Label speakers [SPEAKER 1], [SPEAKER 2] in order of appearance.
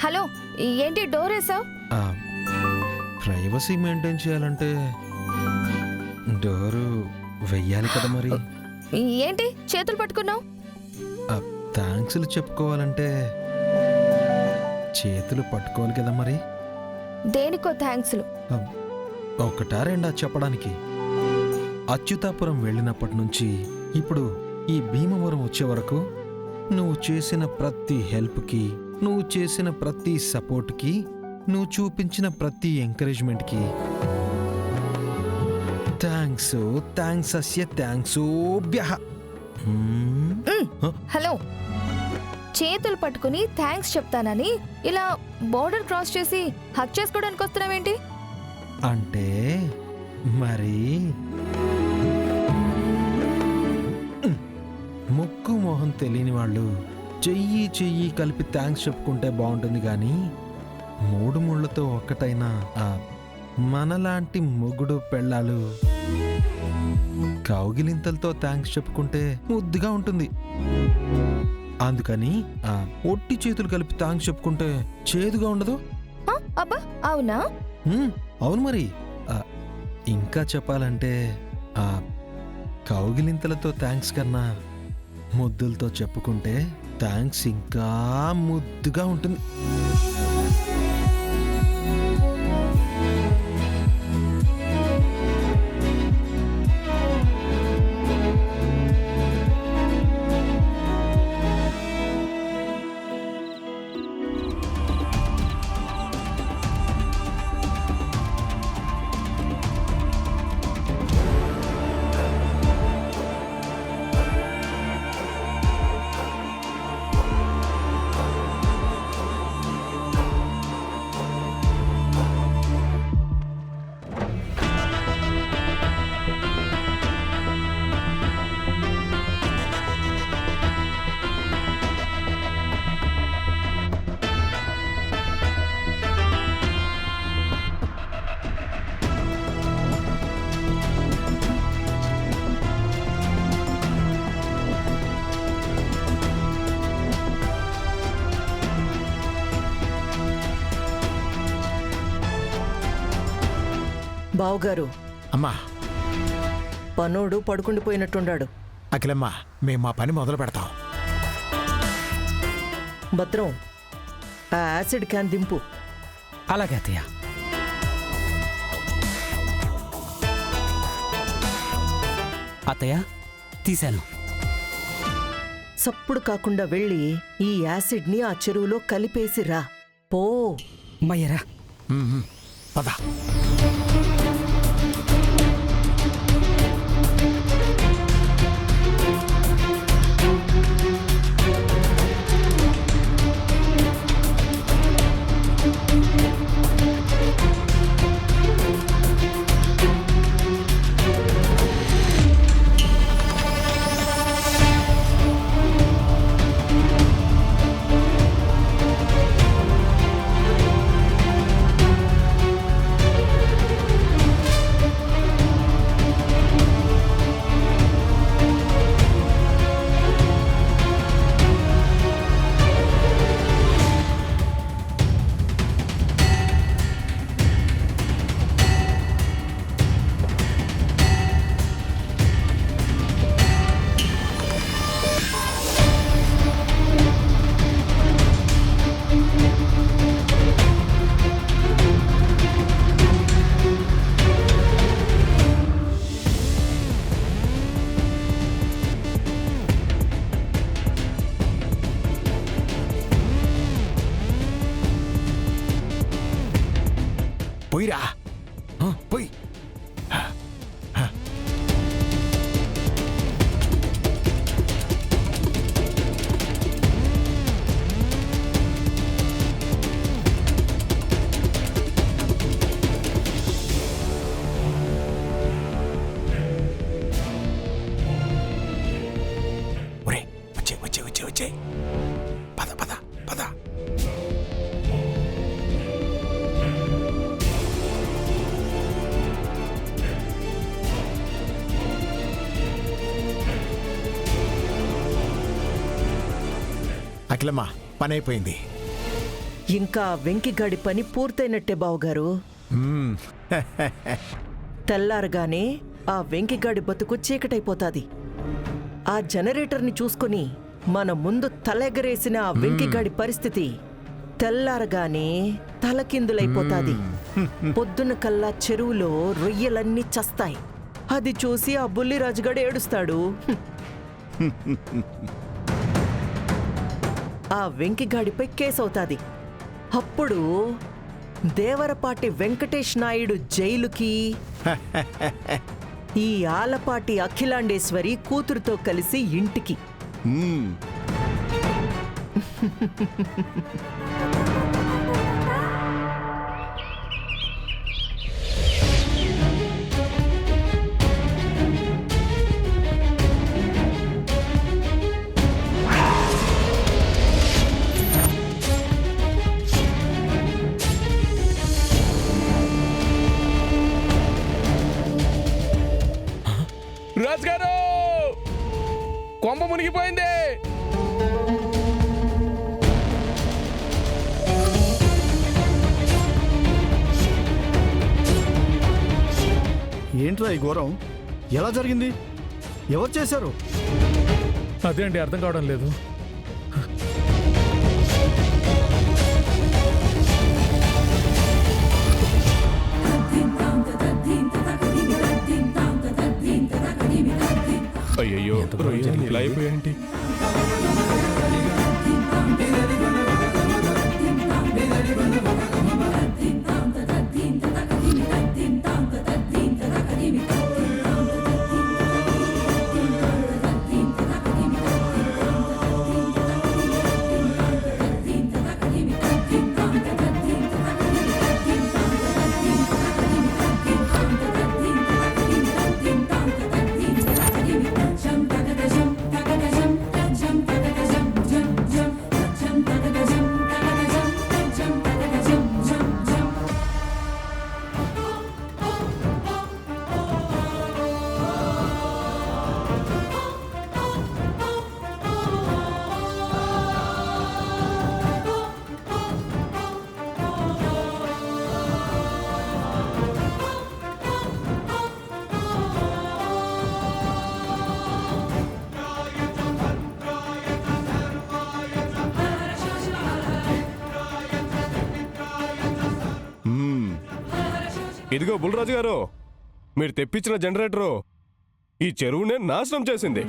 [SPEAKER 1] Hello, ఏంటి door వేసావు?
[SPEAKER 2] Privacy maintain చేయాలంటే డోరు వెయ్యాలి కదా మరి.
[SPEAKER 1] ఏంటి చేతులు పట్టుకున్నావు?
[SPEAKER 2] థ్యాంక్స్లు చెప్పుకోవాలంటే చేతులు పట్టుకోవాలి కదా మరి.
[SPEAKER 1] దేనికో థ్యాంక్స్లు?
[SPEAKER 2] ఒకటా రెండా చెప్పడానికి. అచ్యుతాపురం వెళ్ళినప్పటి నుంచి ఇప్పుడు ఈ భీమవరం వచ్చే వరకు నువ్వు చేసిన ప్రతి హెల్ప్కి, నువ్వు చేసిన ప్రతి సపోర్ట్కి, నువ్వు చూపించిన ప్రతి ఎంకరేజ్మెంట్కి థ్యాంక్స్ అస్య థ్యాంక్సోభ్యః.
[SPEAKER 1] హలో, చేతులు పట్టుకుని థ్యాంక్స్ చెప్తానని ఇలా బోర్డర్ క్రాస్ చేసి హక్ చేసుకోవడానికి వస్తున్నావేంటి?
[SPEAKER 2] అంటే మరి ముక్కు మోహం తెలియని వాళ్ళు చెయ్యి చెయ్యి కలిపి థ్యాంక్స్ చెప్పుకుంటే బాగుంటుంది కానీ మూడు ముళ్ళతో ఒక్కటైనా మనలాంటి మొగుడు పెళ్ళాలు కౌగిలింతలతో థ్యాంక్స్ చెప్పుకుంటే ముద్దుగా ఉంటుంది. అందుకని ఒట్టి చేతులు కలిపి థ్యాంక్స్ చెప్పుకుంటే చేదుగా ఉండదు.
[SPEAKER 1] అబ్బా, అవునా?
[SPEAKER 2] అవును మరి. ఇంకా చెప్పాలంటే కౌగిలింతలతో థ్యాంక్స్ కన్నా ముద్దులతో చెప్పుకుంటే థ్యాంక్స్ ఇంకా ముద్దుగా ఉంటుంది.
[SPEAKER 3] బావుగారు,
[SPEAKER 4] అమ్మా,
[SPEAKER 3] పనోడు పడుకుండిపోయినట్టున్నాడు.
[SPEAKER 4] అఖిలమ్మా, మేము మా పని మొదలు పెడతాం.
[SPEAKER 3] భద్రం, ఆ యాసిడ్ క్యాన్ దింపు.
[SPEAKER 5] అలాగే అత్తయ్య. అత్తయ్య, తీశాను.
[SPEAKER 3] సప్పుడు కాకుండా వెళ్ళి ఈ యాసిడ్ని ఆ చెరువులో కలిపేసిరా. పో.
[SPEAKER 5] మయ్యరా.
[SPEAKER 4] పద. పోయిరా, పోయి. ఒరే, వచ్చే. పద పద పద. అఖిలమ్మా, పని అయిపోయింది.
[SPEAKER 3] ఇంకా వెంకిగాడి పని పూర్తయినట్టే బావగారు.
[SPEAKER 4] మ్మ్.
[SPEAKER 3] తెల్లారగానే ఆ వెంకిగాడి బతుకు చీకటైపోతాది. ఆ జనరేటర్ని చూసుకుని మన ముందు తలెగరేసిన ఆ వెంకిగాడి పరిస్థితి తెల్లారగానే తలకిందులైపోతాది. పొద్దున కల్లా చెరువులో రొయ్యలన్నీ చస్తాయి. అది చూసి ఆ బుల్లిరాజుగాడు ఏడుస్తాడు. ఆ వెంకిగాడిపై కేసవుతాది. అప్పుడు దేవరపాటి వెంకటేష్ నాయుడు జైలుకి, ఈ ఆలపాటి అఖిలాండేశ్వరి కూతురుతో కలిసి ఇంటికి.
[SPEAKER 6] రాజుగారు, కొంప మునిగిపోయింది.
[SPEAKER 7] ఏంట్రా ఈ ఘోరం? ఎలా జరిగింది? ఎవరు చేశారు?
[SPEAKER 6] అదే అండి, అర్థం కావడం లేదు. అయ్యయ్యో, ఇలా అయిపోయాయండి. ఇదిగో బుల్రాజు గారు, మీరు తెప్పించిన జనరేటరు ఈ చెరువునే నాశనం చేసింది.